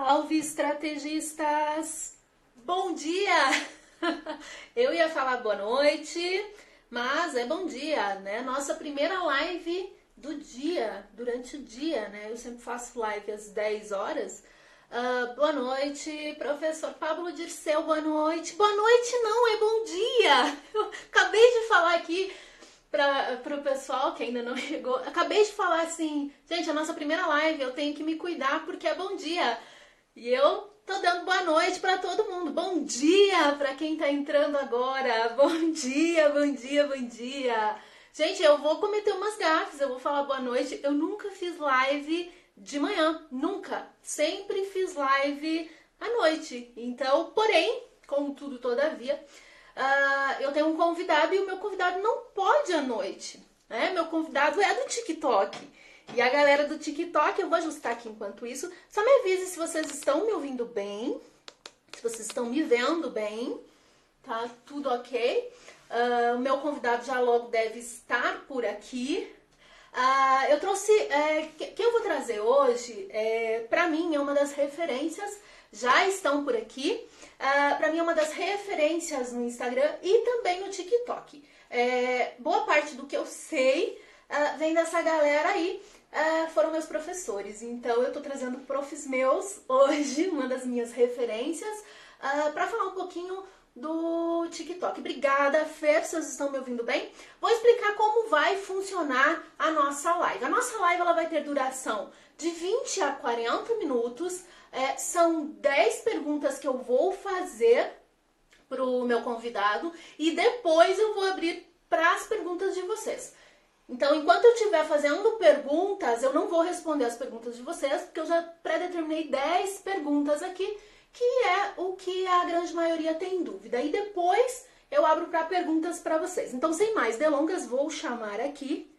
Salve, estrategistas! Bom dia! Eu ia falar boa noite, mas é bom dia, né? Nossa primeira live do dia, durante o dia, né? Eu sempre faço live às 10 horas. Boa noite, professor Pablo Dirceu, boa noite. Boa noite não, é bom dia! Eu acabei de falar aqui para o pessoal que ainda não chegou. Acabei de falar assim, gente, a nossa primeira live, eu tenho que me cuidar porque é bom dia. E eu tô dando boa noite para todo mundo. Bom dia para quem tá entrando agora. Bom dia, bom dia, bom dia. Gente, eu vou cometer umas gafes, eu vou falar boa noite. Eu nunca fiz live de manhã, nunca. Sempre fiz live à noite. Então, porém, contudo, todavia, eu tenho um convidado e o meu convidado não pode à noite, né? Meu convidado é do TikTok. E a galera do TikTok, eu vou ajustar aqui enquanto isso. Só me avise se vocês estão me ouvindo bem, se vocês estão me vendo bem, tá tudo ok. O meu convidado já logo deve estar por aqui. Eu trouxe, quem eu vou trazer hoje, pra mim é uma das referências, já estão por aqui. Pra mim é uma das referências no Instagram e também no TikTok. Boa parte do que eu sei vem dessa galera aí. Foram meus professores, então eu tô trazendo profs meus hoje, uma das minhas referências, para falar um pouquinho do TikTok. Obrigada, Fer, vocês estão me ouvindo bem? Vou explicar como vai funcionar a nossa live. A nossa live ela vai ter duração de 20 a 40 minutos, são 10 perguntas que eu vou fazer pro meu convidado e depois eu vou abrir para as perguntas de vocês. Então, enquanto eu estiver fazendo perguntas, eu não vou responder as perguntas de vocês, porque eu já pré-determinei 10 perguntas aqui, que é o que a grande maioria tem dúvida. E depois eu abro para perguntas para vocês. Então, sem mais delongas, vou chamar aqui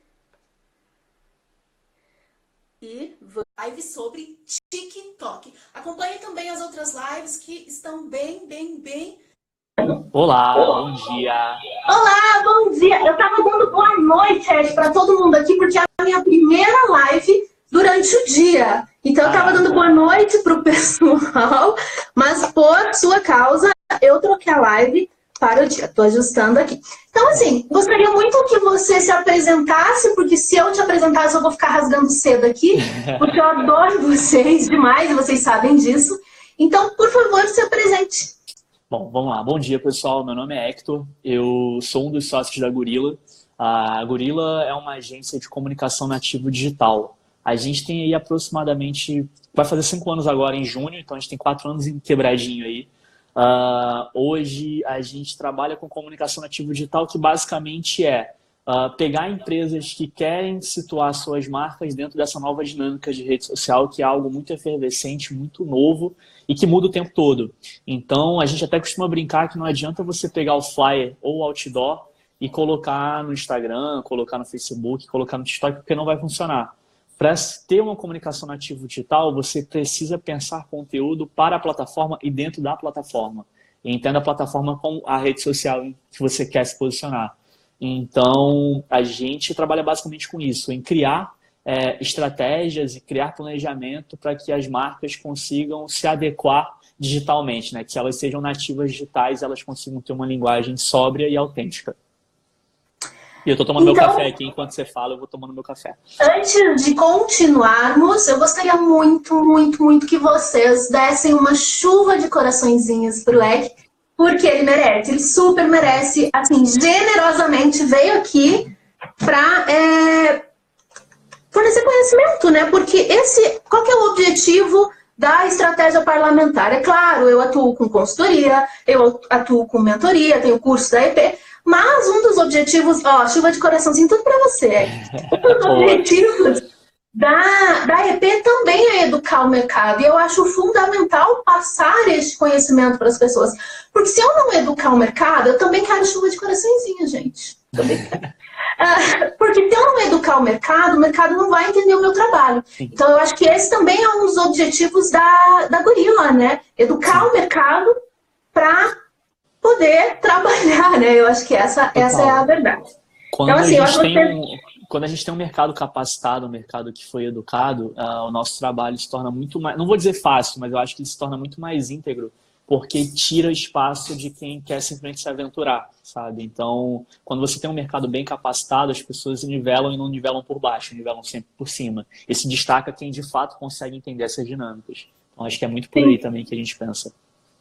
e live sobre TikTok. Acompanhe também as outras lives que estão bem... Olá, bom dia. Olá, bom dia. Eu tava dando boa noite, Ed, para todo mundo aqui, porque é a minha primeira live durante o dia. Então eu tava dando boa noite pro pessoal, mas por sua causa eu troquei a live para o dia. Tô ajustando aqui. Então, assim, gostaria muito que você se apresentasse, porque se eu te apresentasse eu vou ficar rasgando cedo aqui, porque eu adoro vocês demais e vocês sabem disso. Então, por favor, se apresente. Bom, vamos lá. Bom dia, pessoal. Meu nome é Hector. Eu sou um dos sócios da Gorilla. A Gorilla é uma agência de comunicação nativo digital. A gente tem aí aproximadamente... Vai fazer 5 anos agora em junho, então a gente tem 4 anos em quebradinho aí. Hoje a gente trabalha com comunicação nativo digital, que basicamente é pegar empresas que querem situar suas marcas dentro dessa nova dinâmica de rede social, que é algo muito efervescente, muito novo e que muda o tempo todo. Então, a gente até costuma brincar que não adianta você pegar o flyer ou o outdoor e colocar no Instagram, colocar no Facebook, colocar no TikTok, porque não vai funcionar. Para ter uma comunicação nativa digital, você precisa pensar conteúdo para a plataforma e dentro da plataforma. E entenda a plataforma como a rede social que você quer se posicionar. Então, a gente trabalha basicamente com isso, em criar estratégias e criar planejamento para que as marcas consigam se adequar digitalmente, né? Que elas sejam nativas digitais, elas consigam ter uma linguagem sóbria e autêntica. E eu estou tomando meu café aqui, enquanto você fala, eu vou tomando meu café. Antes de continuarmos, eu gostaria muito que vocês dessem uma chuva de coraçõezinhos pro Ek, porque ele merece, ele super merece, assim, generosamente veio aqui para fornecer conhecimento, né? Porque qual que é o objetivo da estratégia parlamentar? É claro, eu atuo com consultoria, eu atuo com mentoria, tenho curso da EP, mas um dos objetivos, chuva de coraçãozinho, tudo para você. Um dos objetivos da EP também é educar o mercado. E eu acho fundamental passar este conhecimento para as pessoas. Porque se eu não educar o mercado, eu também quero chuva de coraçãozinho, gente. Também quero. Porque se eu não educar o mercado não vai entender o meu trabalho. Então eu acho que esse também é um dos objetivos da Gorilla, né? Educar o mercado para poder trabalhar, né? Eu acho que essa é a verdade. Quando então, assim, quando a gente tem um mercado capacitado, um mercado que foi educado, o nosso trabalho se torna muito mais, não vou dizer fácil, mas eu acho que ele se torna muito mais íntegro, porque tira espaço de quem quer simplesmente se aventurar, sabe? Então, quando você tem um mercado bem capacitado, as pessoas nivelam e não nivelam por baixo, nivelam sempre por cima. E se destaca quem de fato consegue entender essas dinâmicas. Então, acho que é muito por aí também que a gente pensa.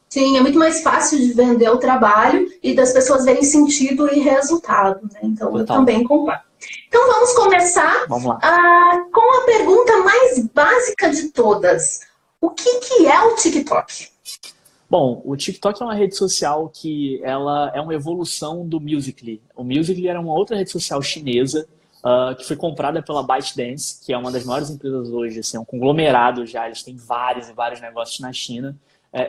Sim, é muito mais fácil de vender o trabalho e das pessoas verem sentido e resultado, né? Então, eu também concordo. Então, vamos começar com a pergunta mais básica de todas. O que é o TikTok? Bom, o TikTok é uma rede social que ela é uma evolução do Musical.ly. O Musical.ly era uma outra rede social chinesa que foi comprada pela ByteDance, que é uma das maiores empresas hoje, assim, é um conglomerado já, eles têm vários e vários negócios na China.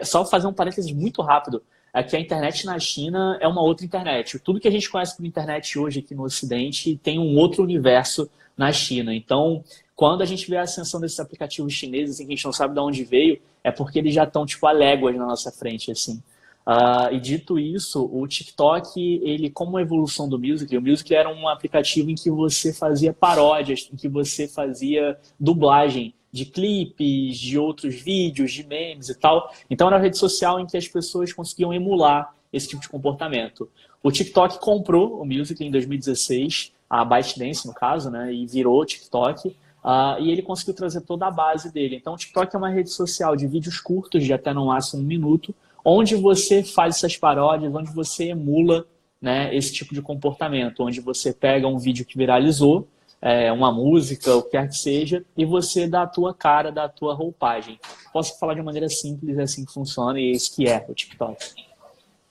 Só fazer um parênteses muito rápido, é que a internet na China é uma outra internet. Tudo que a gente conhece por internet hoje aqui no Ocidente tem um outro universo na China. Então, quando a gente vê a ascensão desses aplicativos chineses, em que a gente não sabe de onde veio, é porque eles já estão tipo a léguas na nossa frente, assim. E dito isso, o TikTok, ele como uma evolução do Musical.ly, o Musical.ly era um aplicativo em que você fazia paródias, em que você fazia dublagem de clipes, de outros vídeos, de memes e tal. Então era uma rede social em que as pessoas conseguiam emular esse tipo de comportamento. O TikTok comprou o Musical.ly em 2016, a ByteDance no caso, né, e virou o TikTok. E ele conseguiu trazer toda a base dele. Então o TikTok é uma rede social de vídeos curtos, de até no máximo 1 minuto, onde você faz essas paródias, onde você emula, né, esse tipo de comportamento, onde você pega um vídeo que viralizou, uma música, o que quer que seja, e você dá a tua cara, dá a tua roupagem. Posso falar de uma maneira simples, é assim que funciona, e é isso que é o TikTok.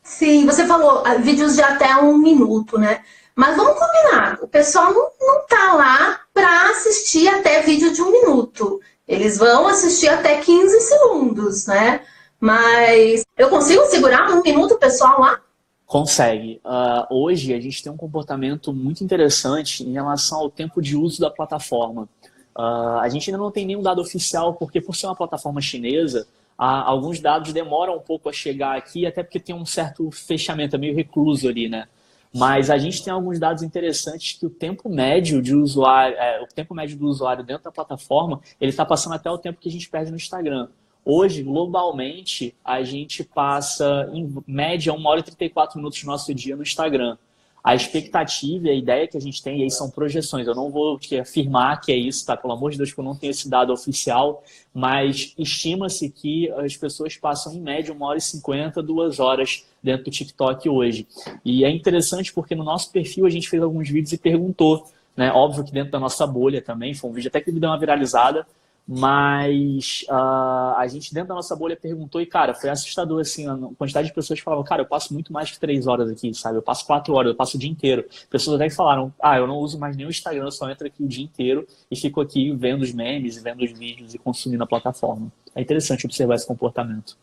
Sim, você falou vídeos de até 1 minuto, né? Mas vamos combinar, o pessoal não tá lá para assistir até vídeo de 1 minuto. Eles vão assistir até 15 segundos, né? Mas eu consigo segurar 1 minuto o pessoal lá? Consegue. Hoje a gente tem um comportamento muito interessante em relação ao tempo de uso da plataforma. A gente ainda não tem nenhum dado oficial, porque por ser uma plataforma chinesa, alguns dados demoram um pouco a chegar aqui, até porque tem um certo fechamento, é meio recluso ali, né? Mas a gente tem alguns dados interessantes que o tempo médio de usuário, o tempo médio do usuário dentro da plataforma, ele está passando até o tempo que a gente perde no Instagram. Hoje, globalmente, a gente passa, em média, 1 hora e 34 minutos do nosso dia no Instagram. A expectativa e a ideia que a gente tem, e aí são projeções, eu não vou afirmar que é isso, tá? Pelo amor de Deus, porque eu não tenho esse dado oficial, mas estima-se que as pessoas passam, em média, 1 hora e 50, 2 horas dentro do TikTok hoje. E é interessante porque no nosso perfil a gente fez alguns vídeos e perguntou, né? Óbvio que dentro da nossa bolha também, foi um vídeo até que me deu uma viralizada, mas a gente dentro da nossa bolha perguntou e, cara, foi assustador, assim, a quantidade de pessoas que falavam, cara, eu passo muito mais que 3 horas aqui, sabe? Eu passo 4 horas, eu passo o dia inteiro. Pessoas até que falaram, eu não uso mais nem o Instagram, eu só entro aqui o dia inteiro e fico aqui vendo os memes, vendo os vídeos e consumindo a plataforma. É interessante observar esse comportamento.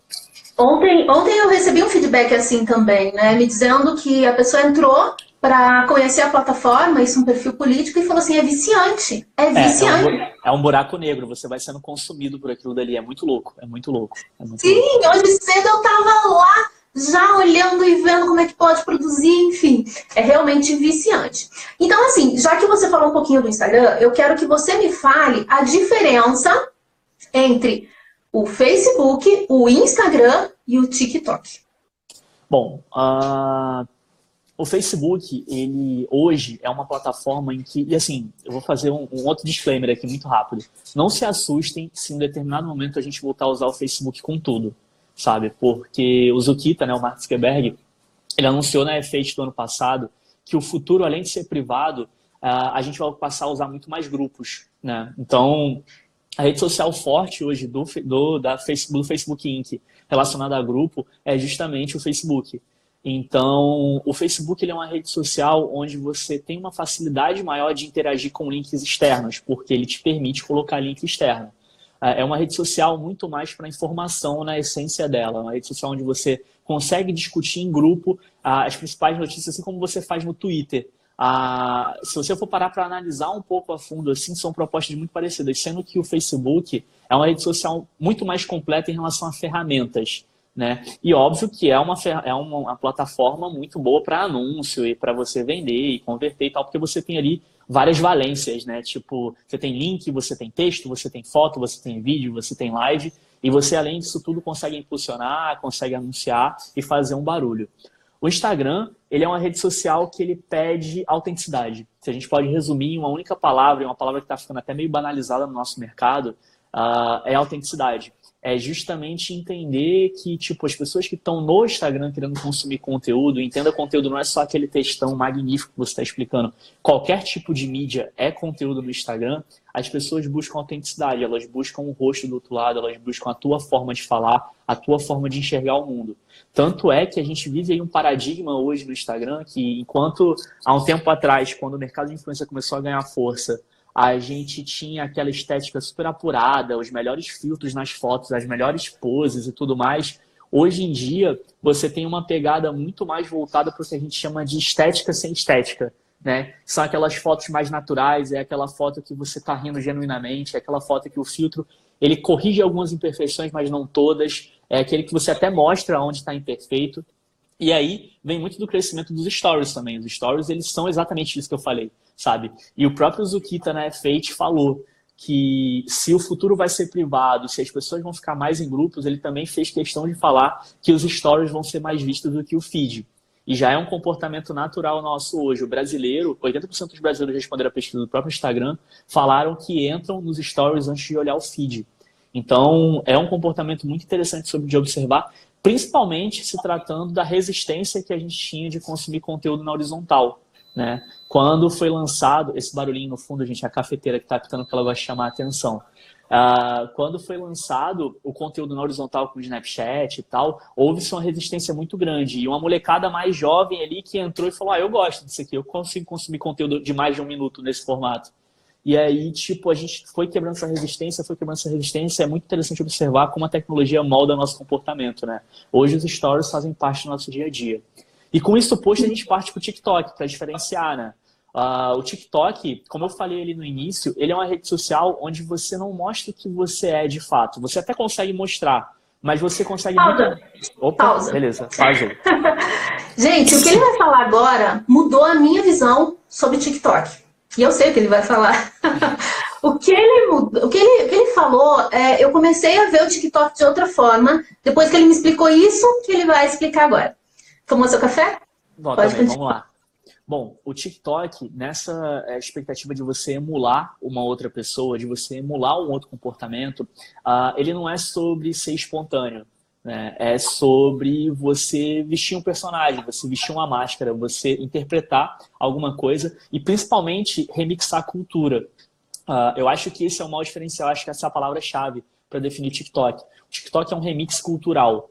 Ontem eu recebi um feedback assim também, né? Me dizendo que a pessoa entrou para conhecer a plataforma, isso é um perfil político, e falou assim, é viciante. É viciante. É um buraco negro, você vai sendo consumido por aquilo dali. É muito louco, é muito louco. Sim, louco. Hoje cedo eu tava lá, já olhando e vendo como é que pode produzir, enfim. É realmente viciante. Então, assim, já que você falou um pouquinho do Instagram, eu quero que você me fale a diferença entre o Facebook, o Instagram e o TikTok. Bom, o Facebook, ele hoje é uma plataforma em que... E assim, eu vou fazer um outro disclaimer aqui muito rápido. Não se assustem se em determinado momento a gente voltar a usar o Facebook com tudo, sabe? Porque o Zucchita, né, o Mark Zuckerberg, ele anunciou na F8 do ano passado que o futuro, além de ser privado, a gente vai passar a usar muito mais grupos, né? Então, a rede social forte hoje do Facebook Inc. relacionada a grupo é justamente o Facebook. Então, o Facebook ele é uma rede social onde você tem uma facilidade maior de interagir com links externos, porque ele te permite colocar link externo. É uma rede social muito mais para informação na essência dela. É uma rede social onde você consegue discutir em grupo as principais notícias, assim como você faz no Twitter. Se você for parar para analisar um pouco a fundo, assim, são propostas muito parecidas, sendo que o Facebook é uma rede social muito mais completa em relação a ferramentas. Né? E óbvio que é uma plataforma muito boa para anúncio e para você vender e converter e tal, porque você tem ali várias valências, né? Tipo, você tem link, você tem texto, você tem foto, você tem vídeo, você tem live, e você, além disso tudo, consegue impulsionar, consegue anunciar e fazer um barulho. O Instagram, ele é uma rede social que ele pede autenticidade. Se a gente pode resumir em uma única palavra, e uma palavra que está ficando até meio banalizada no nosso mercado, é autenticidade. É justamente entender que, tipo, as pessoas que estão no Instagram querendo consumir conteúdo, entenda conteúdo não é só aquele textão magnífico que você está explicando. Qualquer tipo de mídia é conteúdo no Instagram. As pessoas buscam autenticidade, elas buscam o rosto do outro lado, elas buscam a tua forma de falar, a tua forma de enxergar o mundo. Tanto é que a gente vive aí um paradigma hoje no Instagram que, enquanto há um tempo atrás, quando o mercado de influência começou a ganhar força, a gente tinha aquela estética super apurada, os melhores filtros nas fotos, as melhores poses e tudo mais. Hoje em dia, você tem uma pegada muito mais voltada para o que a gente chama de estética sem estética, né? São aquelas fotos mais naturais, é aquela foto que você está rindo genuinamente, é aquela foto que o filtro ele corrige algumas imperfeições, mas não todas. É aquele que você até mostra onde está imperfeito. E aí vem muito do crescimento dos stories também. Os stories, eles são exatamente isso que eu falei, sabe? E o próprio Zukita, né, Fate, falou que se o futuro vai ser privado, se as pessoas vão ficar mais em grupos, ele também fez questão de falar que os stories vão ser mais vistos do que o feed. E já é um comportamento natural nosso hoje. O brasileiro, 80% dos brasileiros responderam a pesquisa do próprio Instagram, falaram que entram nos stories antes de olhar o feed. Então, é um comportamento muito interessante sobre de observar, principalmente se tratando da resistência que a gente tinha de consumir conteúdo na horizontal, né? Quando foi lançado, esse barulhinho no fundo, gente, é a cafeteira que está apitando que ela gosta de chamar a atenção. Quando foi lançado o conteúdo na horizontal com o Snapchat e tal, houve-se uma resistência muito grande. E uma molecada mais jovem ali que entrou e falou, eu gosto disso aqui, eu consigo consumir conteúdo de mais de 1 minuto nesse formato. E aí, tipo, a gente foi quebrando essa resistência, É muito interessante observar como a tecnologia molda nosso comportamento, né? Hoje os stories fazem parte do nosso dia a dia. E com isso posto, a gente parte para o TikTok, para diferenciar, né? O TikTok, como eu falei ali no início, ele é uma rede social onde você não mostra o que você é de fato. Você até consegue mostrar, mas você consegue... Pausa. Opa, Pausa. Beleza, faz aí. Gente, o que ele vai falar agora mudou a minha visão sobre TikTok. E eu sei o que ele vai falar. O que ele falou, eu comecei a ver o TikTok de outra forma, depois que ele me explicou isso, que ele vai explicar agora. Tomou seu café? Pode também, vamos lá. Bom, o TikTok, nessa expectativa de você emular uma outra pessoa, de você emular um outro comportamento, ele não é sobre ser espontâneo, né? É sobre você vestir um personagem, você vestir uma máscara, você interpretar alguma coisa e principalmente remixar a cultura. Eu acho que esse é o maior diferencial, acho que essa é a palavra-chave para definir o TikTok. O TikTok é um remix cultural.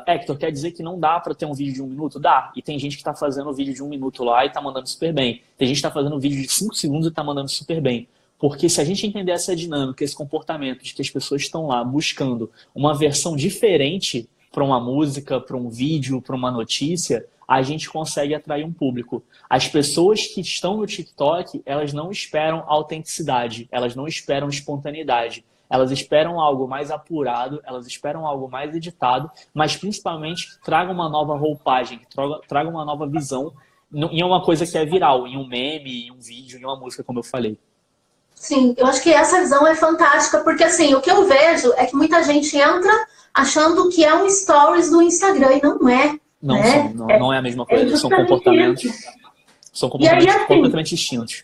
Hector, quer dizer que não dá para ter um vídeo de 1 minuto? Dá. E tem gente que está fazendo um vídeo de 1 minuto lá e está mandando super bem. Tem gente que está fazendo um vídeo de 5 segundos e está mandando super bem. Porque se a gente entender essa dinâmica, esse comportamento de que as pessoas estão lá buscando uma versão diferente para uma música, para um vídeo, para uma notícia, a gente consegue atrair um público. As pessoas que estão no TikTok, elas não esperam autenticidade, elas não esperam espontaneidade. Elas esperam algo mais apurado, elas esperam algo mais editado, mas principalmente que traga uma nova roupagem, que traga uma nova visão em uma coisa que é viral, em um meme, em um vídeo, em uma música, como eu falei. Sim, eu acho que essa visão é fantástica, porque assim, o que eu vejo é que muita gente entra achando que é um stories do Instagram, e não é. Não, né? não é a mesma coisa, são comportamentos completamente distintos.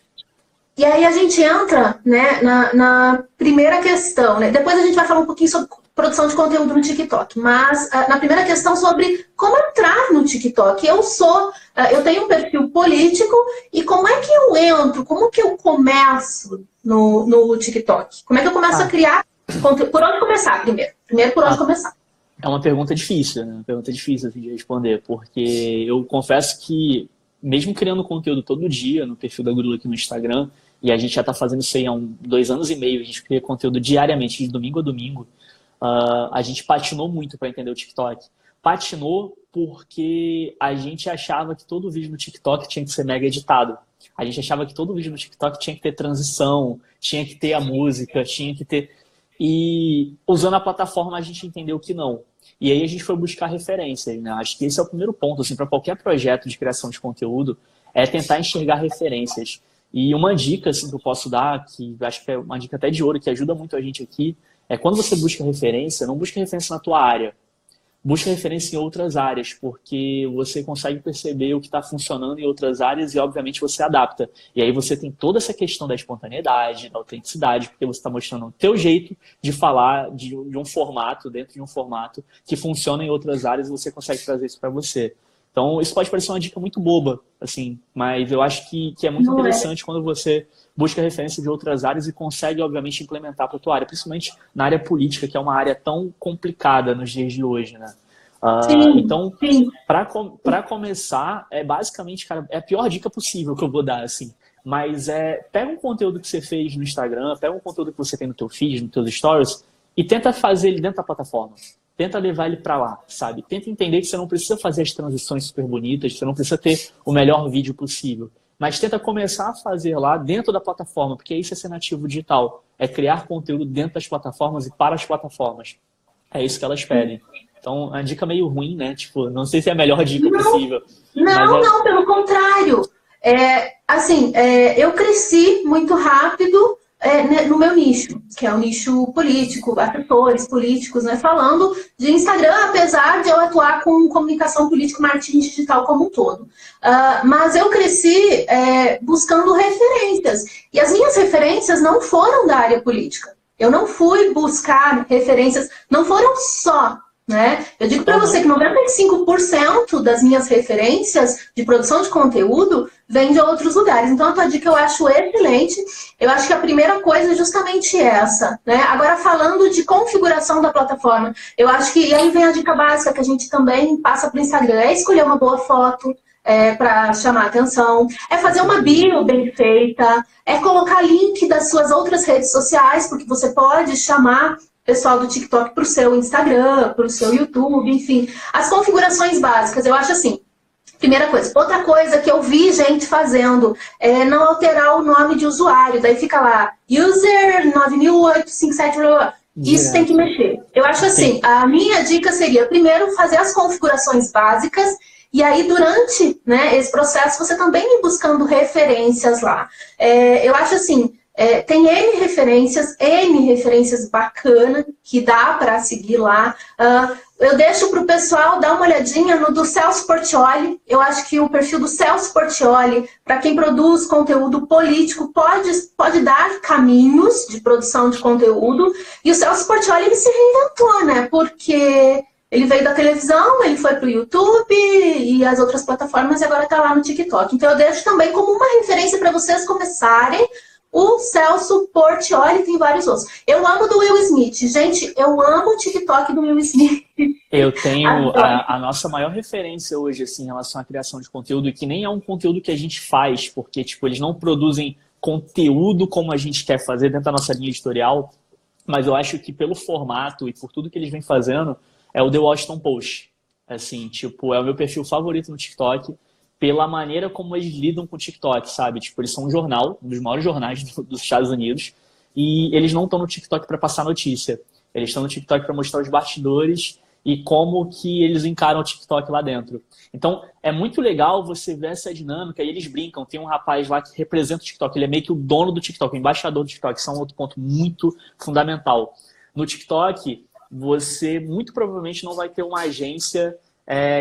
E aí a gente entra, né, na primeira questão, né? Depois a gente vai falar um pouquinho sobre produção de conteúdo no TikTok, mas na primeira questão sobre como entrar no TikTok. Eu tenho um perfil político e como é que eu entro, como que eu começo no TikTok? Como é que eu começo a criar conteúdo? Por onde começar primeiro? Primeiro, por onde começar? É uma pergunta difícil, né? Uma pergunta difícil assim, de responder, porque eu confesso que mesmo criando conteúdo todo dia no perfil da Gurila aqui no Instagram, e a gente já está fazendo isso aí há 2 anos e meio, a gente cria conteúdo diariamente, de domingo a domingo, a gente patinou muito para entender o TikTok. Patinou porque a gente achava que todo vídeo no TikTok tinha que ser mega editado. A gente achava que todo vídeo no TikTok tinha que ter transição, tinha que ter a música, tinha que ter... E usando a plataforma a gente entendeu que não. E aí a gente foi buscar referências, né? Acho que esse é o primeiro ponto, assim, para qualquer projeto de criação de conteúdo, é tentar enxergar referências. E uma dica assim, que eu posso dar, que acho que é uma dica até de ouro, que ajuda muito a gente aqui, é quando você busca referência, não busca referência na tua área. Busca referência em outras áreas, porque você consegue perceber o que está funcionando em outras áreas e, obviamente, você adapta. E aí você tem toda essa questão da espontaneidade, da autenticidade, porque você está mostrando o teu jeito de falar de um formato, dentro de um formato, que funciona em outras áreas e você consegue trazer isso para você. Então, isso pode parecer uma dica muito boba, assim, mas eu acho que é muito interessante quando você busca referência de outras áreas e consegue, obviamente, implementar para a tua área, principalmente na área política, que é uma área tão complicada nos dias de hoje, né? Então, para começar, basicamente, cara, é a pior dica possível que eu vou dar, assim. Mas pega um conteúdo que você fez no Instagram, pega um conteúdo que você tem no teu feed, nos teus stories, e tenta fazer ele dentro da plataforma. Tenta levar ele para lá, sabe? Tenta entender que você não precisa fazer as transições super bonitas, você não precisa ter o melhor vídeo possível. Mas tenta começar a fazer lá dentro da plataforma, porque isso é ser nativo digital. É criar conteúdo dentro das plataformas e para as plataformas. É isso que elas pedem. Então, é uma dica meio ruim, né? Tipo, não sei se é a melhor dica possível. Não, pelo contrário. Eu cresci muito rápido no meu nicho, que é o nicho político, assessores políticos, né? Falando de Instagram, apesar de eu atuar com comunicação política e marketing digital como um todo. Mas eu cresci buscando referências. E as minhas referências não foram da área política. Eu não fui buscar referências, não foram só, né? Eu digo para você que 95% das minhas referências de produção de conteúdo vem de outros lugares. Então, a tua dica eu acho excelente. Eu acho que a primeira coisa é justamente essa, né? Agora, falando de configuração da plataforma, eu acho que aí vem a dica básica que a gente também passa para o Instagram, é escolher uma boa foto, para chamar atenção, é fazer uma bio bem feita, é colocar link das suas outras redes sociais, porque você pode chamar pessoal do TikTok para o seu Instagram, para o seu YouTube, enfim. As configurações básicas, eu acho assim, primeira coisa. Outra coisa que eu vi gente fazendo é não alterar o nome de usuário, daí fica lá, user 9857, isso tem que mexer. Eu acho assim, a minha dica seria, primeiro, fazer as configurações básicas. E aí, durante, né, esse processo, você também ir buscando referências lá. Eu acho assim, tem N referências bacanas que dá para seguir lá. Eu deixo para o pessoal dar uma olhadinha no do Celso Portiolli. Eu acho que o perfil do Celso Portiolli, para quem produz conteúdo político, pode dar caminhos de produção de conteúdo. E o Celso Portiolli, ele se reinventou, né? Porque ele veio da televisão, ele foi para o YouTube e as outras plataformas e agora está lá no TikTok. Então eu deixo também como uma referência para vocês começarem o Celso Portiolli, tem vários outros. Eu amo do Will Smith. Gente, eu amo o TikTok do Will Smith. Eu tenho a nossa maior referência hoje assim, em relação à criação de conteúdo, e que nem é um conteúdo que a gente faz, porque tipo, eles não produzem conteúdo como a gente quer fazer dentro da nossa linha editorial, mas eu acho que pelo formato e por tudo que eles vêm fazendo, é o The Washington Post. Assim, tipo, é o meu perfil favorito no TikTok pela maneira como eles lidam com o TikTok, sabe? Tipo, eles são um jornal, um dos maiores jornais dos Estados Unidos, e eles não estão no TikTok para passar notícia. Eles estão no TikTok para mostrar os bastidores e como que eles encaram o TikTok lá dentro. Então, é muito legal você ver essa dinâmica, e eles brincam. Tem um rapaz lá que representa o TikTok, ele é meio que o dono do TikTok, o embaixador do TikTok. Isso é um outro ponto muito fundamental. No TikTok, você muito provavelmente não vai ter uma agência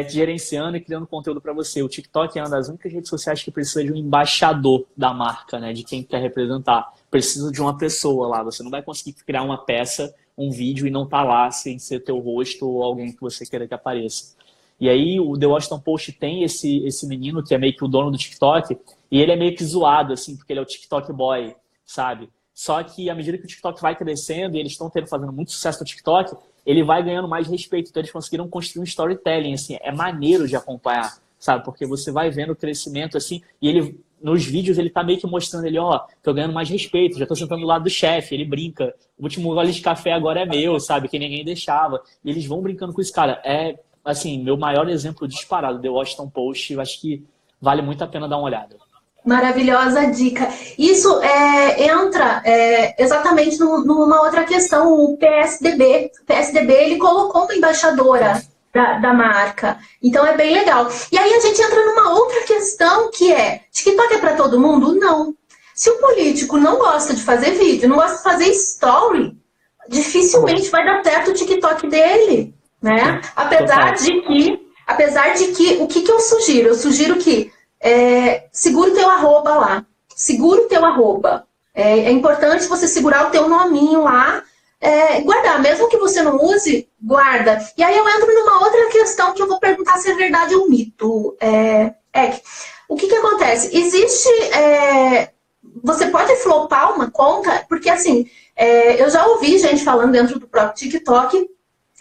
gerenciando e criando conteúdo para você. O TikTok é uma das únicas redes sociais que precisa de um embaixador da marca, né, de quem quer representar. Precisa de uma pessoa lá. Você não vai conseguir criar uma peça, um vídeo e não tá lá sem ser teu rosto ou alguém que você queira que apareça. E aí o The Washington Post tem esse menino que é meio que o dono do TikTok, e ele é meio que zoado, assim, porque ele é o TikTok boy, sabe? Só que à medida que o TikTok vai crescendo e eles estão fazendo muito sucesso no TikTok, ele vai ganhando mais respeito. Então eles conseguiram construir um storytelling, assim, é maneiro de acompanhar, sabe? Porque você vai vendo o crescimento, assim, e ele, nos vídeos, ele tá meio que mostrando ele, ó, tô ganhando mais respeito, já tô sentando do lado do chefe, ele brinca, o último gole de café agora é meu, sabe? Que ninguém deixava. E eles vão brincando com isso, cara. É, assim, meu maior exemplo disparado, The Washington Post, eu acho que vale muito a pena dar uma olhada. Maravilhosa dica. Isso entra exatamente numa outra questão, o PSDB. O PSDB, ele colocou uma embaixadora da marca. Então, é bem legal. E aí, a gente entra numa outra questão que é, TikTok é para todo mundo? Não. Se o político não gosta de fazer vídeo, não gosta de fazer story, dificilmente vai dar certo o TikTok dele, né? Apesar de que, o que eu sugiro? Eu sugiro que segura o teu arroba lá. Segura o teu arroba. É importante você segurar o teu nominho lá, guardar. Mesmo que você não use, guarda. E aí eu entro numa outra questão que eu vou perguntar se é verdade ou mito. O que acontece? Existe... você pode flopar uma conta? Porque assim, eu já ouvi gente falando dentro do próprio TikTok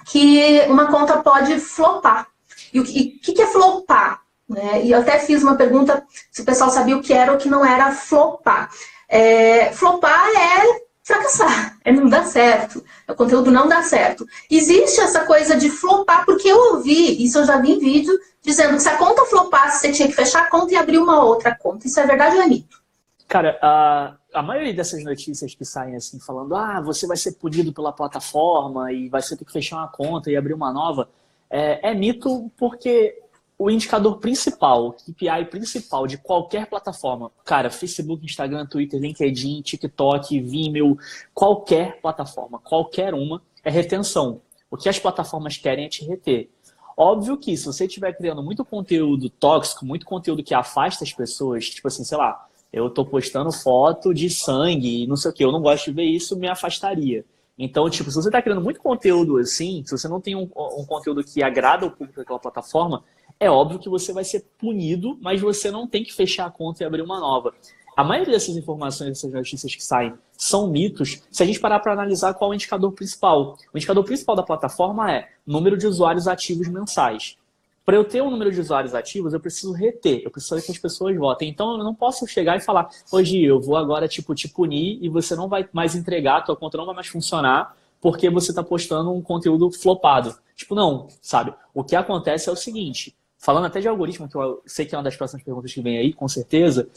que uma conta pode flopar. E o que é flopar? E eu até fiz uma pergunta se o pessoal sabia o que era ou o que não era flopar. Flopar é fracassar, não dar certo. O conteúdo não dá certo. Existe essa coisa de flopar, porque eu ouvi, isso eu já vi em vídeo, dizendo que se a conta flopasse, você tinha que fechar a conta e abrir uma outra conta. Isso é verdade ou é mito? Cara, a maioria dessas notícias que saem assim, falando você vai ser punido pela plataforma e vai ter que fechar uma conta e abrir uma nova, é mito porque o indicador principal, o KPI principal de qualquer plataforma, cara, Facebook, Instagram, Twitter, LinkedIn, TikTok, Vimeo, qualquer plataforma, qualquer uma, é retenção. O que as plataformas querem é te reter. Óbvio que se você estiver criando muito conteúdo tóxico, muito conteúdo que afasta as pessoas, tipo assim, sei lá, eu tô postando foto de sangue e não sei o que, eu não gosto de ver isso, me afastaria. Então, tipo, se você tá criando muito conteúdo assim, se você não tem um conteúdo que agrada o público daquela plataforma, é óbvio que você vai ser punido, mas você não tem que fechar a conta e abrir uma nova. A maioria dessas informações, dessas notícias que saem, são mitos, se a gente parar para analisar qual é o indicador principal. O indicador principal da plataforma é número de usuários ativos mensais. Para eu ter um número de usuários ativos, eu preciso reter, eu preciso que as pessoas votem. Então, eu não posso chegar e falar, hoje eu vou agora te punir e você não vai mais entregar, a tua conta não vai mais funcionar porque você está postando um conteúdo flopado. Tipo, não, sabe? O que acontece é o seguinte, falando até de algoritmo, que eu sei que é uma das próximas perguntas que vem aí, com certeza,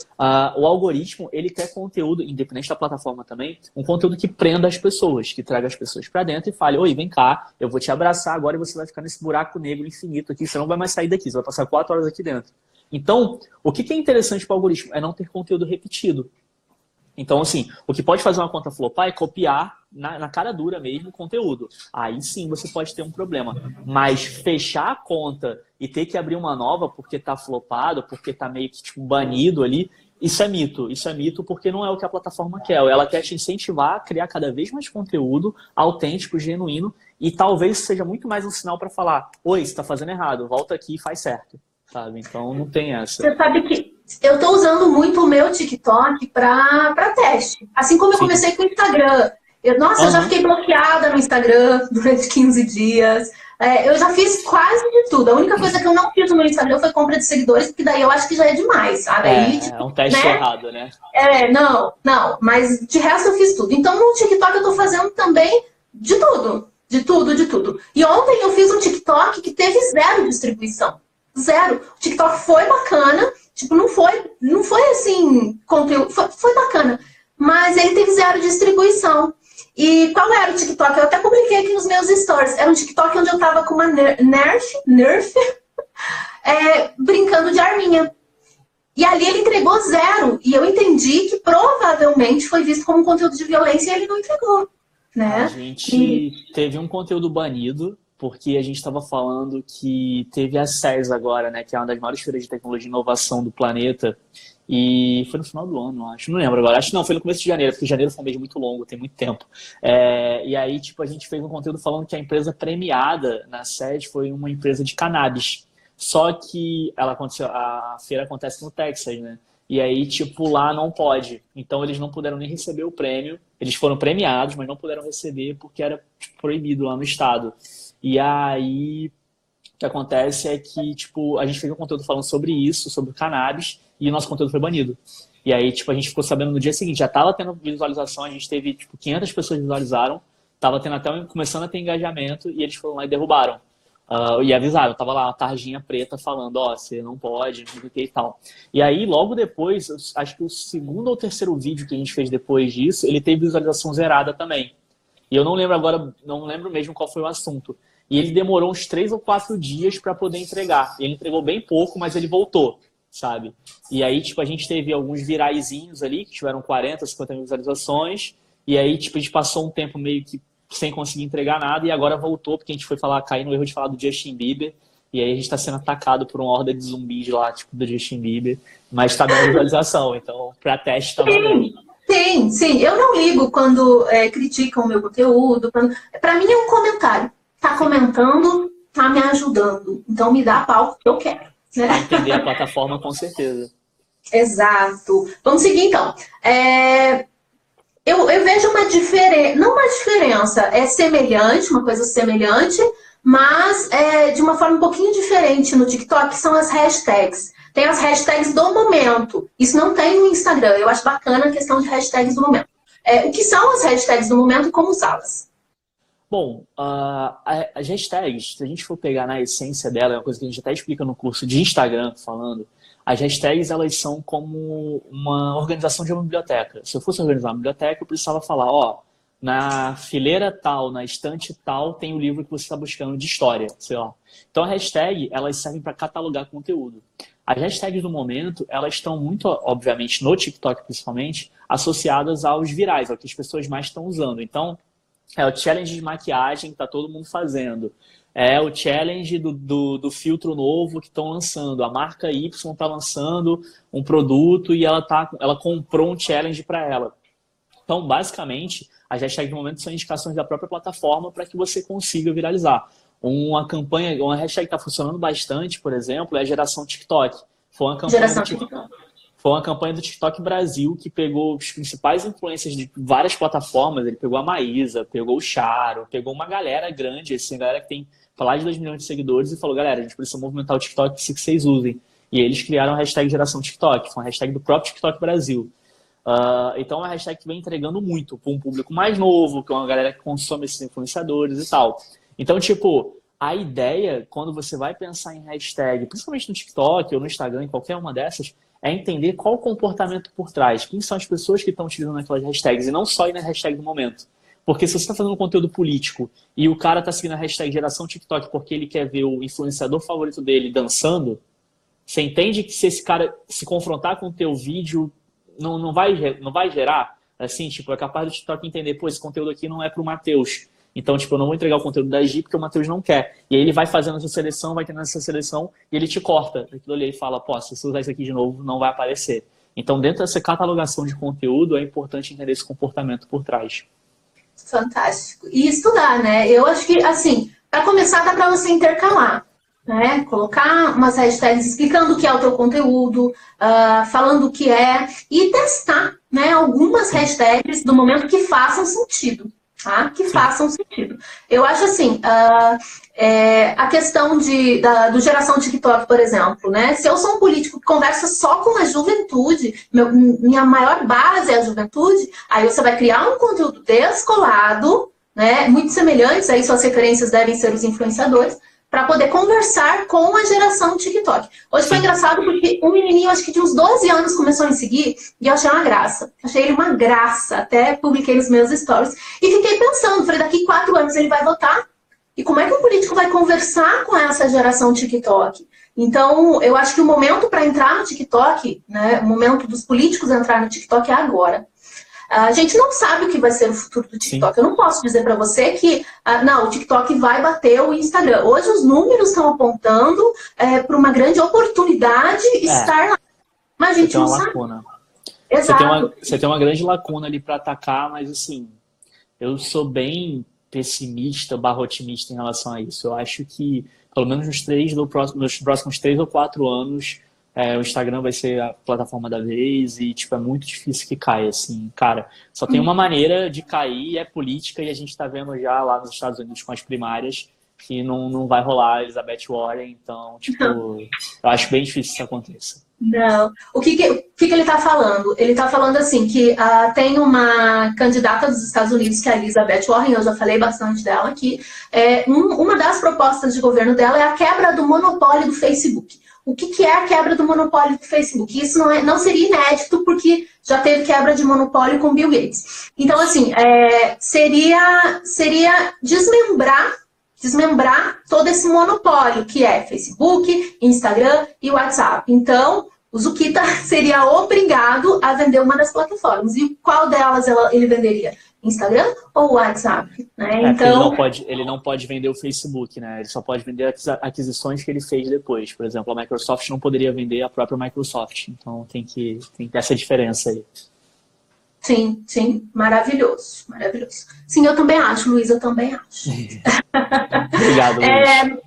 o algoritmo, ele quer conteúdo, independente da plataforma também, um conteúdo que prenda as pessoas, que traga as pessoas para dentro e fale, oi, vem cá, eu vou te abraçar agora e você vai ficar nesse buraco negro infinito aqui, você não vai mais sair daqui, você vai passar 4 horas aqui dentro. Então, o que é interessante para o algoritmo? É não ter conteúdo repetido. Então, assim, o que pode fazer uma conta flopar é copiar na cara dura mesmo o conteúdo. Aí sim você pode ter um problema. Mas fechar a conta e ter que abrir uma nova porque tá flopado, porque tá meio que tipo, banido ali, isso é mito. Isso é mito porque não é o que a plataforma quer. Ela quer te incentivar a criar cada vez mais conteúdo autêntico, genuíno, e talvez seja muito mais um sinal para falar, oi, você tá fazendo errado, volta aqui e faz certo. Sabe? Então não tem essa. Você sabe que eu tô usando muito o meu TikTok para teste. Assim como eu comecei com o Instagram. Eu já fiquei bloqueada no Instagram durante 15 dias. Eu já fiz quase de tudo. A única coisa que eu não fiz no meu Instagram foi compra de seguidores, porque daí eu acho que já é demais, sabe? É um teste errado, né? Não. Mas de resto eu fiz tudo. Então no TikTok eu tô fazendo também de tudo. De tudo. E ontem eu fiz um TikTok que teve 0 distribuição. 0. O TikTok foi bacana. Tipo, não foi assim, conteúdo. Foi bacana. Mas ele teve 0 distribuição. E qual era o TikTok? Eu até publiquei aqui nos meus stories. Era um TikTok onde eu tava com uma Nerf, brincando de arminha. E ali ele entregou 0. E eu entendi que provavelmente foi visto como conteúdo de violência e ele não entregou. Né? A gente teve um conteúdo banido, porque a gente estava falando que teve a CES agora, né? Que é uma das maiores feiras de tecnologia e inovação do planeta. E foi no final do ano, acho. Não lembro agora. Acho que não, foi no começo de janeiro, porque janeiro foi um mês muito longo, tem muito tempo. E aí, tipo, a gente fez um conteúdo falando que a empresa premiada na sede foi uma empresa de cannabis. Só que a feira acontece no Texas, né? E aí, tipo, lá não pode. Então, eles não puderam nem receber o prêmio. Eles foram premiados, mas não puderam receber porque era tipo, proibido lá no estado. E aí, o que acontece é que, tipo, a gente fez um conteúdo falando sobre isso, sobre o cannabis, e o nosso conteúdo foi banido. E aí, tipo, a gente ficou sabendo no dia seguinte, já tava tendo visualização, a gente teve, tipo, 500 pessoas visualizaram, tava tendo até começando a ter engajamento, e eles foram lá e derrubaram. E avisaram, tava lá uma tarjinha preta falando, você não pode, não sei o que e tal. E aí, logo depois, acho que o 2º ou 3º vídeo que a gente fez depois disso, ele teve visualização zerada também. E eu não lembro agora, não lembro mesmo qual foi o assunto. E ele demorou uns 3 ou 4 dias para poder entregar. Ele entregou bem pouco, mas ele voltou. sabe? E aí, tipo, a gente teve alguns viraizinhos ali, que tiveram 40, 50 mil visualizações, e aí, tipo, a gente passou um tempo meio que sem conseguir entregar nada, e agora voltou, porque a gente foi cair no erro de falar do Justin Bieber, e aí a gente tá sendo atacado por uma horda de zumbis lá, tipo, do Justin Bieber, mas tá dando visualização, então, pra teste tá valendo. Sim. Eu não ligo quando criticam o meu conteúdo. Pra mim é um comentário. Tá comentando, tá me ajudando. Então me dá a pauta que eu quero. Né? Pra entender a plataforma, com certeza. Exato. Vamos seguir, então. Eu vejo uma diferença, não uma diferença, é semelhante, uma coisa semelhante, mas de uma forma um pouquinho diferente no TikTok, que são as hashtags. Tem as hashtags do momento. Isso não tem no Instagram. Eu acho bacana a questão de hashtags do momento. O que são as hashtags do momento e como usá-las? Bom, as hashtags, se a gente for pegar na essência dela, é uma coisa que a gente até explica no curso de Instagram, falando, as hashtags, elas são como uma organização de uma biblioteca. Se eu fosse organizar uma biblioteca, eu precisava falar, na fileira tal, na estante tal, tem o livro que você está buscando de história, sei lá. Então, a hashtag, elas servem para catalogar conteúdo. As hashtags do momento, elas estão muito, obviamente, no TikTok principalmente, associadas aos virais, ao que as pessoas mais estão usando. Então, é o challenge de maquiagem que está todo mundo fazendo. É o challenge do filtro novo que estão lançando. A marca Y está lançando um produto e ela comprou um challenge para ela. Então, basicamente, as hashtags do momento são indicações da própria plataforma para que você consiga viralizar. Uma hashtag que está funcionando bastante, por exemplo, é a Geração TikTok. Foi uma campanha do TikTok Brasil que pegou os principais influencers de várias plataformas. Ele pegou a Maísa, pegou o Charo, pegou uma galera grande, assim, galera que tem mais de 2 milhões de seguidores e falou, galera, a gente precisa movimentar o TikTok que vocês usem. E eles criaram a hashtag Geração TikTok, foi uma hashtag do próprio TikTok Brasil. Então é uma hashtag que vem entregando muito para um público mais novo, que é uma galera que consome esses influenciadores e tal. Então, tipo, a ideia, quando você vai pensar em hashtag, principalmente no TikTok ou no Instagram, em qualquer uma dessas, é entender qual o comportamento por trás. Quem são as pessoas que estão utilizando aquelas hashtags e não só ir na hashtag do momento. Porque se você está fazendo um conteúdo político e o cara está seguindo a hashtag Geração TikTok porque ele quer ver o influenciador favorito dele dançando, você entende que se esse cara se confrontar com o teu vídeo, não vai gerar, assim, tipo, é capaz do TikTok entender, pô, esse conteúdo aqui não é pro Matheus. Então, tipo, eu não vou entregar o conteúdo da Gi porque o Matheus não quer. E aí ele vai fazendo essa seleção, vai tendo essa seleção e ele te corta aquilo ali e fala, pô, se você usar isso aqui de novo, não vai aparecer. Então, dentro dessa catalogação de conteúdo, é importante entender esse comportamento por trás. Fantástico. E estudar, né? Eu acho que, assim, para começar, dá para você intercalar, né? Colocar umas hashtags explicando o que é o teu conteúdo, falando o que é, e testar, né? Algumas hashtags do momento que façam sentido. Tá? Que façam sentido. Eu acho assim, a questão do Geração TikTok, por exemplo, né? Se eu sou um político que conversa só com a juventude, minha maior base é a juventude, aí você vai criar um conteúdo descolado, né? Muito semelhantes, aí suas referências devem ser os influenciadores, para poder conversar com a Geração TikTok. Hoje foi engraçado porque um menininho, acho que de uns 12 anos, começou a me seguir e eu achei uma graça. Achei ele uma graça. Até publiquei nos meus stories. E fiquei pensando, falei, daqui 4 anos ele vai votar? E como é que um político vai conversar com essa Geração TikTok? Então, eu acho que o momento para entrar no TikTok, né, o momento dos políticos entrar no TikTok é agora. A gente não sabe o que vai ser o futuro do TikTok. Sim. Eu não posso dizer para você que o TikTok vai bater o Instagram. Hoje os números estão apontando para uma grande oportunidade estar lá. Mas a gente não sabe. Exato. Você tem uma grande lacuna ali para atacar, mas assim, eu sou bem pessimista, otimista em relação a isso. Eu acho que, pelo menos nos próximos 3 ou 4 anos, o Instagram vai ser a plataforma da vez e, tipo, é muito difícil que caia, assim. Cara, só tem uma maneira de cair, é política, e a gente tá vendo já lá nos Estados Unidos com as primárias que não vai rolar Elizabeth Warren, então, tipo, eu acho bem difícil que isso aconteça. Não. O que ele está falando? Ele está falando assim, que tem uma candidata dos Estados Unidos, que é a Elizabeth Warren, eu já falei bastante dela aqui. Uma das propostas de governo dela é a quebra do monopólio do Facebook. O que é a quebra do monopólio do Facebook? Isso não seria inédito, porque já teve quebra de monopólio com Bill Gates. Então, assim, seria desmembrar todo esse monopólio, que é Facebook, Instagram e WhatsApp. Então, O Zuquita seria obrigado a vender uma das plataformas. E qual delas ele venderia? Instagram ou WhatsApp? Né? Então, ele não pode vender o Facebook, né? Ele só pode vender as aquisições que ele fez depois. Por exemplo, a Microsoft não poderia vender a própria Microsoft. Então tem que ter essa diferença aí. Sim, sim. Maravilhoso, maravilhoso. Sim, eu também acho, Luiz, eu também acho. Obrigado, Luiz.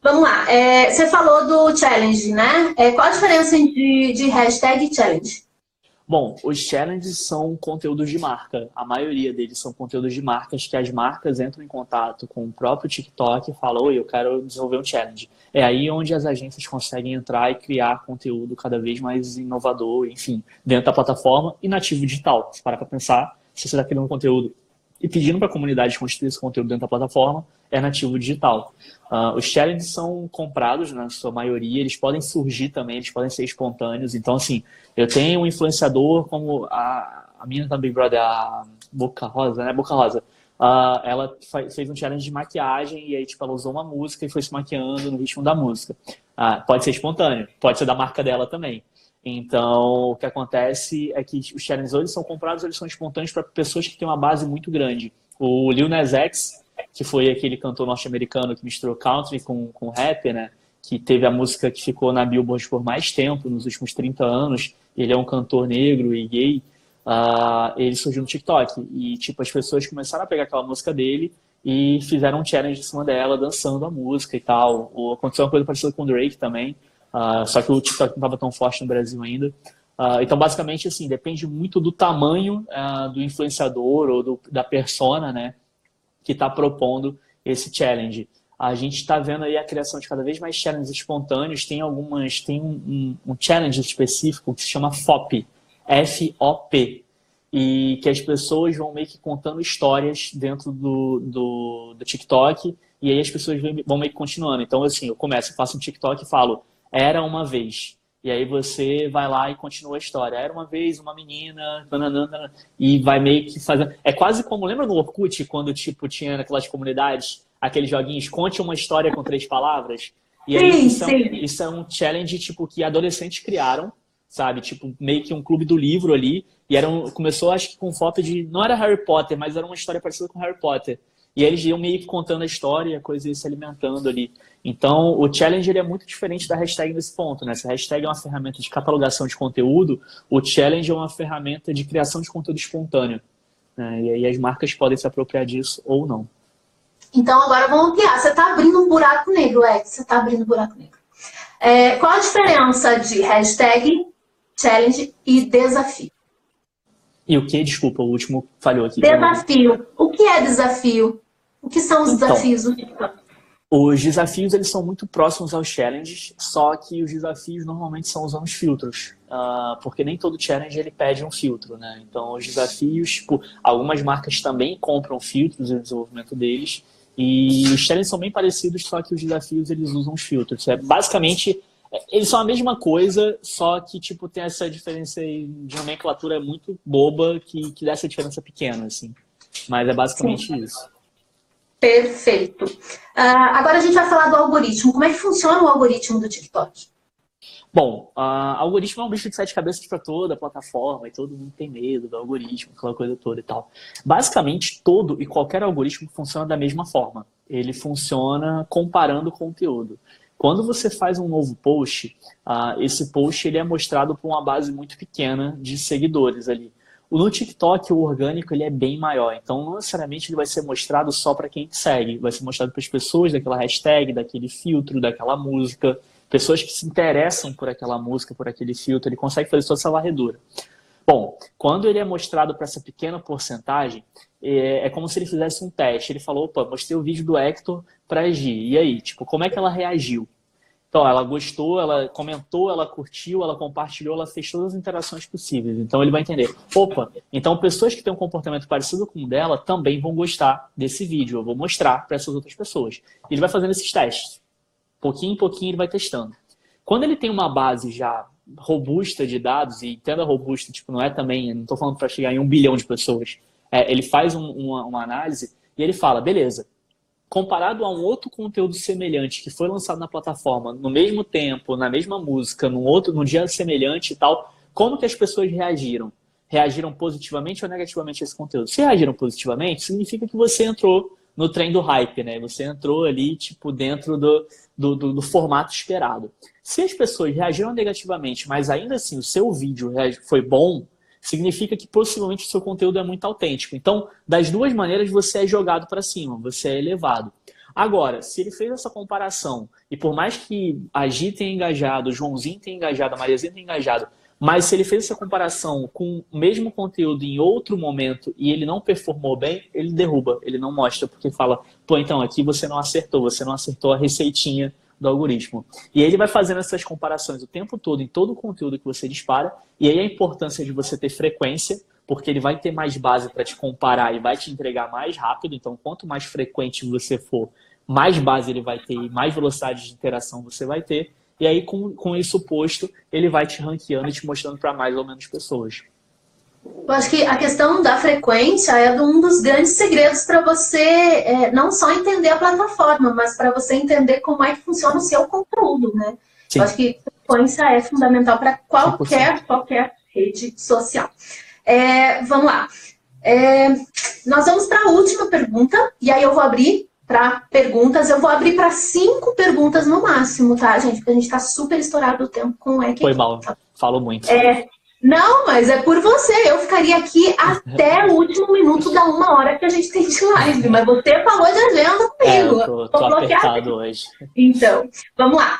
Vamos lá. Você falou do challenge, né? Qual a diferença de hashtag e challenge? Bom, os challenges são conteúdos de marca. A maioria deles são conteúdos de marcas que as marcas entram em contato com o próprio TikTok e falam: oi, eu quero desenvolver um challenge. É aí onde as agências conseguem entrar e criar conteúdo cada vez mais inovador, enfim, dentro da plataforma e nativo digital. Se parar para pensar, se você está criando um conteúdo e pedindo para a comunidade construir esse conteúdo dentro da plataforma, é nativo digital. Os challenges são comprados, na sua maioria, eles podem surgir também, eles podem ser espontâneos. Então, assim, eu tenho um influenciador como a minha da Big Brother, a Boca Rosa, né? Boca Rosa. Ela fez um challenge de maquiagem e aí, tipo, ela usou uma música e foi se maquiando no ritmo da música. Pode ser espontâneo, pode ser da marca dela também. Então, o que acontece é que os challenges ou eles são comprados ou eles são espontâneos para pessoas que têm uma base muito grande. O Lil Nas X, que foi aquele cantor norte-americano que misturou country com rap, né? Que teve a música que ficou na Billboard por mais tempo, nos últimos 30 anos. Ele é um cantor negro e gay. Ele surgiu no TikTok. E, tipo, as pessoas começaram a pegar aquela música dele e fizeram um challenge em cima dela, dançando a música e tal. Aconteceu uma coisa parecida com o Drake também. Só que o TikTok não estava tão forte no Brasil ainda. Então, basicamente, assim, depende muito do tamanho do influenciador ou da persona, né, que está propondo esse challenge. A gente está vendo aí a criação de cada vez mais challenges espontâneos. Tem um challenge específico que se chama FOP, F-O-P, e que as pessoas vão meio que contando histórias dentro do TikTok, e aí as pessoas vão meio que continuando. Então, assim, eu faço um TikTok e falo: era uma vez. E aí você vai lá e continua a história. Era uma vez uma menina, nananana, e vai meio que fazendo... É quase como, lembra no Orkut, quando tipo, tinha naquelas comunidades, aqueles joguinhos, conte uma história com 3 palavras? E aí isso é um challenge tipo, que adolescentes criaram, sabe? Tipo, meio que um clube do livro ali. E começou, acho que com foto de... Não era Harry Potter, mas era uma história parecida com Harry Potter. E aí eles iam meio que contando a história e a coisa ia se alimentando ali. Então, o challenge ele é muito diferente da hashtag nesse ponto, né? Se a hashtag é uma ferramenta de catalogação de conteúdo, o challenge é uma ferramenta de criação de conteúdo espontâneo, né? E aí as marcas podem se apropriar disso ou não. Então, agora vamos ampliar. Você está abrindo um buraco negro, Você está abrindo um buraco negro. Qual a diferença de hashtag, challenge e desafio? E o que? Desculpa, o último falhou aqui. Desafio. O que é desafio? O que são os desafios do TikTok? Os desafios, eles são muito próximos aos challenges, só que os desafios normalmente são usando os filtros, porque nem todo challenge ele pede um filtro, né? Então, os desafios, tipo, algumas marcas também compram filtros no desenvolvimento deles, e os challenges são bem parecidos, só que os desafios, eles usam os filtros. Basicamente, eles são a mesma coisa, só que, tipo, tem essa diferença de nomenclatura muito boba que dá essa diferença pequena, assim. Mas é basicamente isso. Perfeito. Agora a gente vai falar do algoritmo. Como é que funciona o algoritmo do TikTok? Bom, algoritmo é um bicho de 7 cabeças para toda a plataforma e todo mundo tem medo do algoritmo, aquela coisa toda e tal. Basicamente, todo e qualquer algoritmo funciona da mesma forma. Ele funciona comparando conteúdo. Quando você faz um novo post, esse post ele é mostrado por uma base muito pequena de seguidores ali. No TikTok, o orgânico ele é bem maior, então não necessariamente ele vai ser mostrado só para quem te segue, vai ser mostrado para as pessoas daquela hashtag, daquele filtro, daquela música, pessoas que se interessam por aquela música, por aquele filtro, ele consegue fazer toda essa varredura. Bom, quando ele é mostrado para essa pequena porcentagem, é como se ele fizesse um teste. Ele falou: opa, mostrei o vídeo do Hector para agir. E aí, tipo, como é que ela reagiu? Então, ela gostou, ela comentou, ela curtiu, ela compartilhou, ela fez todas as interações possíveis. Então, ele vai entender: opa, então pessoas que têm um comportamento parecido com o dela também vão gostar desse vídeo. Eu vou mostrar para essas outras pessoas. Ele vai fazendo esses testes. Pouquinho em pouquinho ele vai testando. Quando ele tem uma base já robusta de dados, e entenda robusta, tipo, não é também, não estou falando para chegar em 1 bilhão de pessoas. Ele faz uma análise e ele fala: beleza, comparado a um outro conteúdo semelhante que foi lançado na plataforma no mesmo tempo, na mesma música, num dia semelhante e tal, como que as pessoas reagiram? Reagiram positivamente ou negativamente a esse conteúdo? Se reagiram positivamente, significa que você entrou no trem do hype, né? Você entrou ali, tipo, dentro do formato esperado. Se as pessoas reagiram negativamente, mas ainda assim o seu vídeo foi bom, significa que possivelmente o seu conteúdo é muito autêntico. Então, das duas maneiras, você é jogado para cima, você é elevado. Agora, se ele fez essa comparação, e por mais que a Gi tenha engajado, o Joãozinho tenha engajado, a Mariazinha tenha engajado, mas se ele fez essa comparação com o mesmo conteúdo em outro momento e ele não performou bem, ele derruba, ele não mostra, porque fala, pô, então aqui você não acertou a receitinha do algoritmo. E aí ele vai fazendo essas comparações o tempo todo, em todo o conteúdo que você dispara, e aí a importância de você ter frequência, porque ele vai ter mais base para te comparar e vai te entregar mais rápido, então quanto mais frequente você for, mais base ele vai ter e mais velocidade de interação você vai ter. E aí, com isso posto, ele vai te ranqueando e te mostrando para mais ou menos pessoas. Eu acho que a questão da frequência é um dos grandes segredos para você não só entender a plataforma, mas para você entender como é que funciona o seu conteúdo, né? Sim. Eu acho que frequência é fundamental para qualquer rede social. Vamos lá. Nós vamos para a última pergunta, e aí eu vou abrir para perguntas. Eu vou abrir para 5 perguntas no máximo, tá, gente? Porque a gente está super estourado o tempo com o EQ. Foi mal, falo muito. Não, mas é por você. Eu ficaria aqui até o último minuto da 1 hora que a gente tem de live. Mas você falou de agenda comigo. Eu tô apertado hoje. Então, vamos lá.